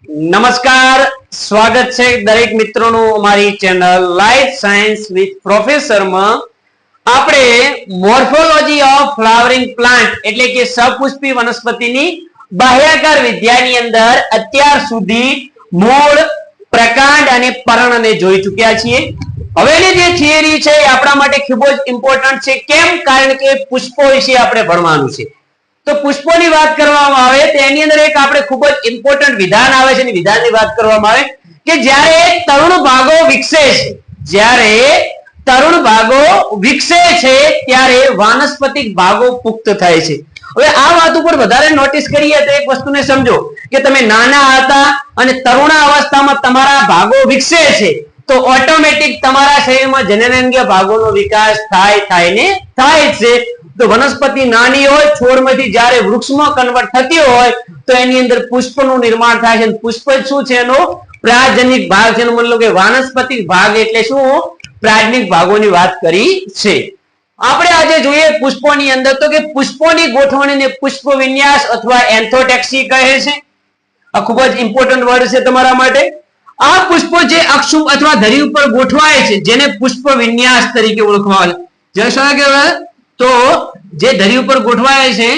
નમસ્કાર, સ્વાગત છે દરેક મિત્રોનું અમારી channel life science with professor માં. આપણે મોર્ફોલોજી ઓફ ફ્લાવરિંગ પ્લાન્ટ એટલે કે સપુષ્પી વનસ્પતિની બાહ્યાકાર વિદ્યાની અંદર અત્યાર સુધી મૂળ, પ્રકાંડ અને પર્ણને જોઈ ચૂક્યા છીએ. હવેની જે થિયરી છે એ આપણા માટે ખૂબ જ ઇમ્પોર્ટન્ટ છે. કેમ? કારણ કે પુષ્પો વિશે આપણે ભણવાનું છે. તો પુષ્પોની વાત કરવામાં આવે તો એની અંદર એક આપણે ખૂબ જ ઇમ્પોર્ટન્ટ વિધાન આવે છે. વિધાનની વાત કરવામાં આવે કે જ્યારે તરુણ ભાગો વિકસે છે, જ્યારે તરુણ ભાગો વિકસે છે ત્યારે વાનસ્પતિક ભાગો પુખ્ત થાય છે. હવે આ વાત ઉપર વધારે નોટિસ કરીએ તો એક વસ્તુને સમજો કે તમે નાના હતા અને તરુણા અવસ્થામાં તમારા ભાગો વિકસે છે તો ઓટોમેટિક તમારા શરીરમાં જનનેન્દ્રિય ભાગોનો વિકાસ થાય છે. તો વનસ્પતિ નાની હોય, છોડમાંથી જ્યારે વૃક્ષમાં કન્વર્ટ થતી હોય તો એની અંદર પુષ્પનું નિર્માણ થાય છે. પુષ્પ શું છે? એનો પ્રાજનિક ભાગ છે. માની લો કે વાનસ્પતિક ભાગ એટલે શું? પ્રાજનિક ભાગોની વાત કરી છે. આપણે આજે જોઈએ પુષ્પોની અંદર તો કે પુષ્પોની ગોઠવણીને પુષ્પ વિન્યાસ અથવા એન્થોટેક્સી કહે છે. આ ખૂબ જ ઇમ્પોર્ટન્ટ વર્ડ છે તમારા માટે. આ પુષ્પો જે અક્ષુમ અથવા ધરી ઉપર ગોઠવાય છે જેને પુષ્પ વિન્યાસ તરીકે ઓળખવામાં આવે છે. શું કહેવાય? તો જે ધરી ઉપર ગોઠવાય છે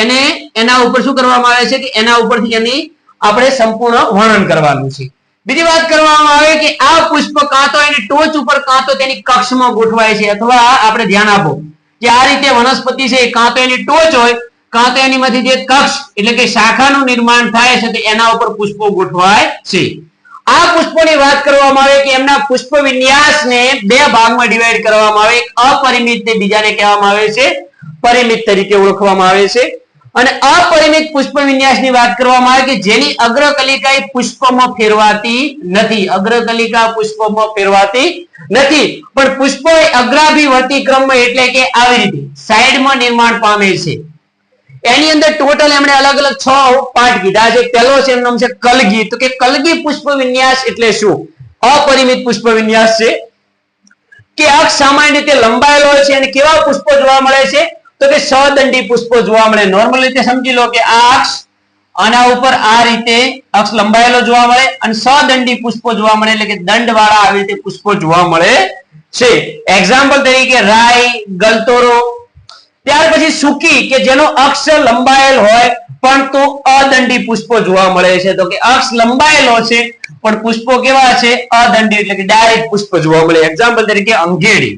એને એના ઉપર શું કરવામાં આવે છે કે એના ઉપરથી એની આપણે સંપૂર્ણ વર્ણન કરવાનું છે. બીજી વાત કરવામાં આવે કે આ પુષ્પ કાં તો એની ટોચ ઉપર કાં તો તેની કક્ષમાં ગોઠવાય છે. અથવા આપણે ધ્યાન આપો કે આ રીતે વનસ્પતિ છે કાં તો એની ટોચ હોય કાં તો એનીમાંથી જે કક્ષ એટલે કે શાખાનું નિર્માણ થાય છે તો એના ઉપર પુષ્પો ગોઠવાય છે. આ પુષ્પોની વાત કરવામાં આવે કે એમના પુષ્પ વિન્યાસને બે ભાગમાં ડિવાઈડ કરવામાં આવે. એક અપરિમિત ને બીજાને કહેવામાં આવે છે પરિમિત તરીકે ઓળખવામાં આવે છે. અને અપરિમિત પુષ્પ વિન્યાસની વાત કરવામાં આવે કે જેની અગ્રકલિકા પુષ્પમાં ફેરવાતી નથી. અગ્રકલિકા પુષ્પમાં ફેરવાતી નથી પણ પુષ્પો અગ્રાભિવર્તી ક્રમમાં એટલે કે આવી રીતે સાઈડમાં નિર્માણ પામે છે. એની અંદર ટોટલ એમણે અલગ અલગ 6 પાર્ટ કીધા છે. પહેલો છે એનું નામ છે કલગી. તો કે કલગી પુષ્પ વિન્યાસ એટલે શું? અપરિમિત પુષ્પ વિન્યાસ છે કે અક્ષ સામાન્ય રીતે લંબાયેલો હોય છે. અને કેવા પુષ્પો જોવા મળે છે? તો કે સદંડી પુષ્પો જોવા મળે. નોર્મલ રીતે સમજી લો કે આ અક્ષ આના ઉપર આ રીતે અક્ષ લંબાયેલો જોવા મળે અને સદંડી પુષ્પો જોવા મળે એટલે કે દંડ વાળા આવી રીતે પુષ્પો જોવા મળે છે. એક્ઝામ્પલ તરીકે રાઈ, ગલતોરો. ત્યાર પછી સુકી કે જેનો અક્ષ લંબાયેલ હોય પણ તો અદંડી પુષ્પો જોવા મળે છે. તો કે અક્ષ લંબાયેલો છે પણ પુષ્પો કેવા છે? અદંડી એટલે કે ડાયરેક્ટ પુષ્પ જોવા મળે. એક્ઝામ્પલ તરીકે અંગેડી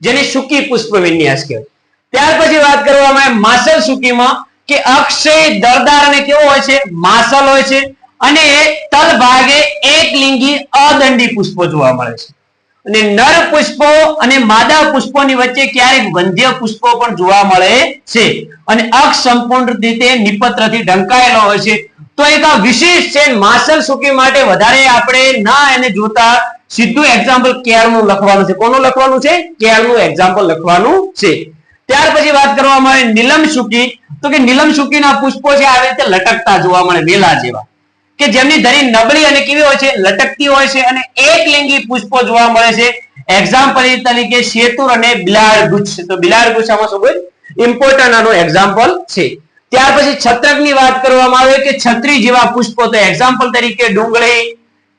જેને સુકી પુષ્પ વિન્યાસ કહેવાય. ત્યાર પછી વાત કરવામાં આવે માસલ સુકીમાં કે અક્ષ દળદાર અને કેવો હોય છે? માસલ હોય છે અને તલ ભાગે એક લિંગી અદંડી પુષ્પો જોવા મળે છે. અને નર પુષ્પો અને માદા પુષ્પોની વચ્ચે ક્યારેક વંધ્ય પુષ્પો પણ જોવા મળે છે. અને અક્ષ સંપૂર્ણ રીતે નિપત્રથી ઢંકાયેલો હોય છે. તો એક આ વિશેષ છે. માસલ સુકી માટે વધારે આપણે ના એને જોતા સીધું એક્ઝામ્પલ કેળનું લખવાનું છે. કોનું લખવાનું છે? કેળનું એક્ઝામ્પલ લખવાનું છે. ત્યાર પછી વાત કરવામાં આવે નીલમ સુકી. તો કે નીલમ સુકીના પુષ્પો છે આવી રીતે લટકતા જોવા મળે વેલા જેવા કે જેમની ધરી નબળી અને કેવી હોય છે? લટકતી હોય છે અને એક લિંગી પુષ્પો જોવા મળે છે. એક્ઝામ્પલ તરીકે શેતુર અને બિલાડ ગુચ્છ. તો બિલાડ ગુચ્છ આમાં શું ઇમ્પોર્ટન્ટ આનો એક્ઝામ્પલ છે. ત્યાર પછી છત્રકની વાત કરવામાં આવે કે છત્રી જેવા પુષ્પો. તો એક્ઝામ્પલ તરીકે ડુંગળી.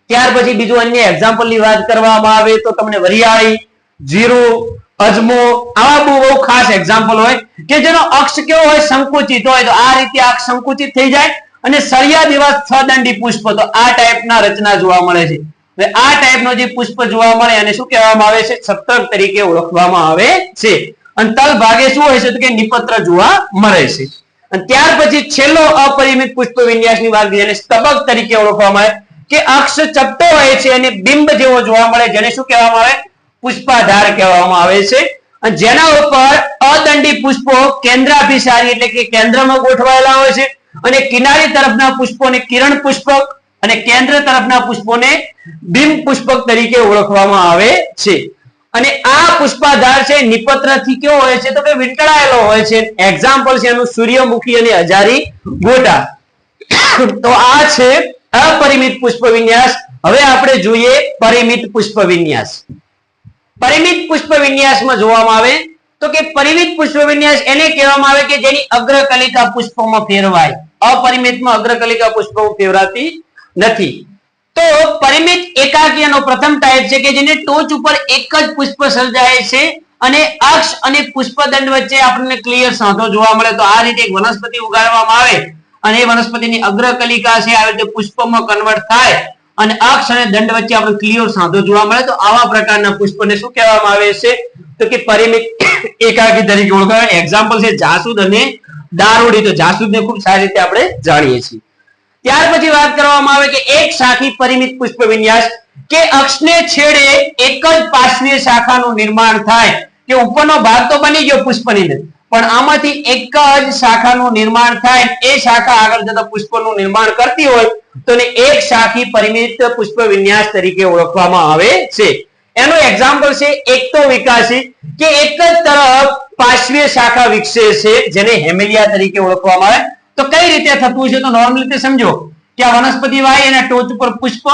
ત્યાર પછી બીજું અન્ય એક્ઝામ્પલની વાત કરવામાં આવે તો તમને વરિયાળી, જીરું, અજમો આવા બહુ ખાસ એક્ઝામ્પલ હોય કે જેનો અક્ષ કેવો હોય? સંકુચિત હોય. તો આ રીતે અક્ષ સંકુચિત થઈ જાય અને સળિયા જેવા સદંડી પુષ્પ. તો આ ટાઈપના રચના જોવા મળે છે. હવે આ ટાઈપનો જે પુષ્પ જોવા મળે અને શું કહેવામાં આવે છે? છત્રક તરીકે ઓળખવામાં આવે છે. અને તલ ભાગે શું હોય છે? તો કે નિપત્ર જોવા મળે છે. અને ત્યાર પછી છેલ્લો અપરિમિત પુષ્પ વિન્યાસની વાત જેને સ્તબક તરીકે ઓળખવામાં આવે કે અક્ષ ચપટો હોય છે અને બિંબ જેવો જોવા મળે જેને શું કહેવામાં આવે? પુષ્પાધાર કહેવામાં આવે છે. અને જેના ઉપર અદંડી પુષ્પો કેન્દ્રાભિસારી એટલે કે કેન્દ્રમાં ગોઠવાયેલા હોય છે અને કિનારી તરફના પુષ્પોને કિરણ પુષ્પક અને કેન્દ્ર તરફના પુષ્પોને બિંબ પુષ્પક તરીકે ઓળખવામાં આવે છે. અને આ પુષ્પાધાર છે નિપત્રથી કેવો હોય છે? તો કે વીંટળાયેલો હોય છે. એક્ઝામ્પલ છે એનું સૂર્યમુખી અને હજારી ગોટા. તો આ છે અપરિમિત પુષ્પ વિન્યાસ. હવે આપણે જોઈએ પરિમિત પુષ્પ વિન્યાસ. પરિમિત પુષ્પ વિન્યાસમાં જોવામાં આવે તો કે પરિમિત પુષ્પ વિન્યાસ એને કહેવામાં આવે કે જેની અગ્રકલિકા પુષ્પોમાં ફેરવાય. અપરિમિતમાં અગ્રકલિકા પુષ્પોમાં ફેરવાતી નથી. તો પરિમિત એકાકીયનો પ્રથમ ટાઈપ છે કે જેને ટોચ ઉપર એક જ પુષ્પ સર્જાય છે અને અક્ષ અને પુષ્પદંડ વચ્ચે આપણને ક્લિયર સાંધો જોવા મળે. તો આ રીતે એક વનસ્પતિ ઉગાડવામાં આવે અને એ વનસ્પતિની અગ્રકલિકા છે આવી રીતે પુષ્પમાં કન્વર્ટ થાય અને અક્ષ અને દંડ વચ્ચે આપણે ક્લિયર સાંધો જોવા મળે. તો આવા પ્રકારના પુષ્પને શું કહેવામાં આવે છે? તો કે પરિમિત એકાકી તરીકે ઓળખાય. એક્ઝામ્પલ છે જાસૂદ અને દારૂડી. તો જાસૂદને ખૂબ સારી રીતે આપણે જાણીએ છીએ. ત્યાર પછી વાત કરવામાં આવે કે એક શાખી પરિમિત પુષ્પ વિન્યાસ કે અક્ષને છેડે એક જ પાર્શ્વીય શાખાનું નિર્માણ થાય કે ઉપરનો ભાગ તો બની ગયો પુષ્પની અંદર પણ આમાંથી એક જ શાખાનું નિર્માણ થાય એ શાખા આગળ જતા પુષ્પનું નિર્માણ કરતી હોય તો એને એક શાખી પરિમિત પુષ્પ વિન્યાસ તરીકે ઓળખવામાં આવે છે. એનું એક્ઝામ્પલ છે એકતો વિકાસી કે એક જ તરફ પાર્શ્વીય શાખા વિકસે છે જેને હેમેલિયા તરીકે ઓળખવામાં આવે. તો કઈ રીતે થતું છે? તો નોર્મલ રીતે સમજો કે આ વનસ્પતિ વાય એના ટોચ ઉપર પુષ્પ,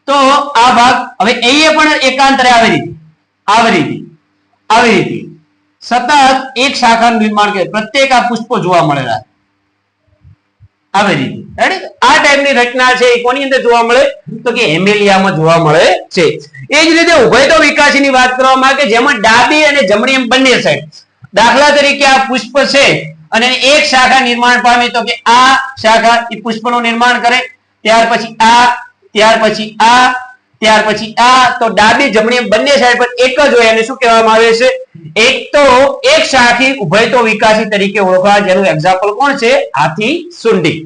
તો આ ભાગ હવે અહીંયા પણ એકાંતરે આવી રીતે સતત એક શાખાનું નિર્માણ કરે પ્રત્યેક આ પુષ્પો જોવા મળેલા આવી રીતે. આ ટાઈપની રચના છે એ કોની અંદર જોવા મળે? તો કે હેમેલિયામાં જોવા મળે છે. એ જ રીતે ઉભયતો વિકાસીની વાત કરવામાં આવે કે જેમાં ડાબી અને જમણી એમ બંને સાઈડ, દાખલા તરીકે આ પુષ્પ છે અને એક શાખા નિર્માણ પામે તો કે આ શાખા એ પુષ્પનું નિર્માણ કરે, ત્યાર પછી આ, ત્યાર પછી આ, ત્યાર પછી આ. તો ડાબી જમણી બંને સાઈડ પર એક જ હોય એને શું કહેવામાં આવે છે? એક તો એક શાખી ઉભયતો વિકાસી તરીકે ઓળખાય. જેનું એક્ઝામ્પલ કોણ છે? હાથી સુંડી.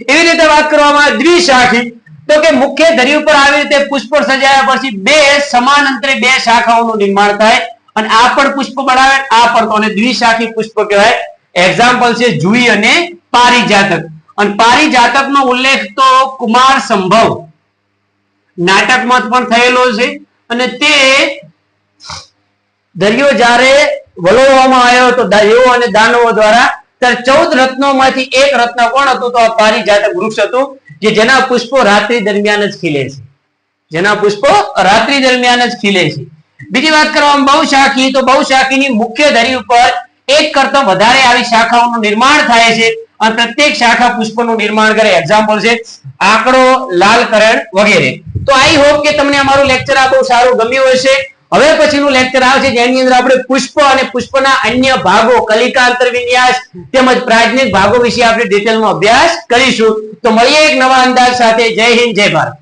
એવી રીતે વાત કરવામાં આવે દ્વિશાખી તો કે મુખ્ય ધરી ઉપર આવી રીતે પુષ્પ સજાયા પછી બે સમાન અંતરે બે શાખાઓનું નિર્માણ થાય અને આ પણ પુષ્પ બનાવે આ પણ, તો દ્વિશાખી પુષ્પ કહેવાય. એક્ઝામ્પલ છે જુઈ અને પારિજાતક. અને પારિજાતકનો ઉલ્લેખ તો કુમાર સંભવ નાટકમાં પણ થયેલો છે અને તે દરિયો જ્યારે વલોવવામાં આવ્યો તો દેવો અને દાનવો દ્વારા ત્યારે 14 રત્નોમાંથી એક રત્ન કોણ હતું? તો આ પારિજાતક વૃક્ષ હતું કે જેના પુષ્પો રાત્રિ દરમિયાન જ ખીલે છે. જેના પુષ્પો રાત્રિ દરમિયાન જ ખીલે છે. બીજી વાત કરવામાં બહુશાખી, તો બહુશાખીની મુખ્ય ધરી ઉપર એક કરતા વધારે આવી શાખાઓનું નિર્માણ થાય છે અને પ્રત્યેક શાખા પુષ્પનું નિર્માણ કરે. એક્ઝામ્પલ છે આંકડો, લાલકરણ વગેરે. તો આઈ હોપ કે તમને અમારું લેક્ચર આ બહુ સારું ગમ્યું હશે. હવે પછીનું લેક્ચર આવશે જેની અંદર આપણે પુષ્પ અને પુષ્પના અન્ય ભાગો, કલિકા અંતરવિન્યાસ તેમજ પ્રાજનિક ભાગો વિશે આપણે ડિટેલમાં અભ્યાસ કરીશું. તો મળીએ એક નવા અંદાજ સાથે. જય હિન્દ, જય ભારત.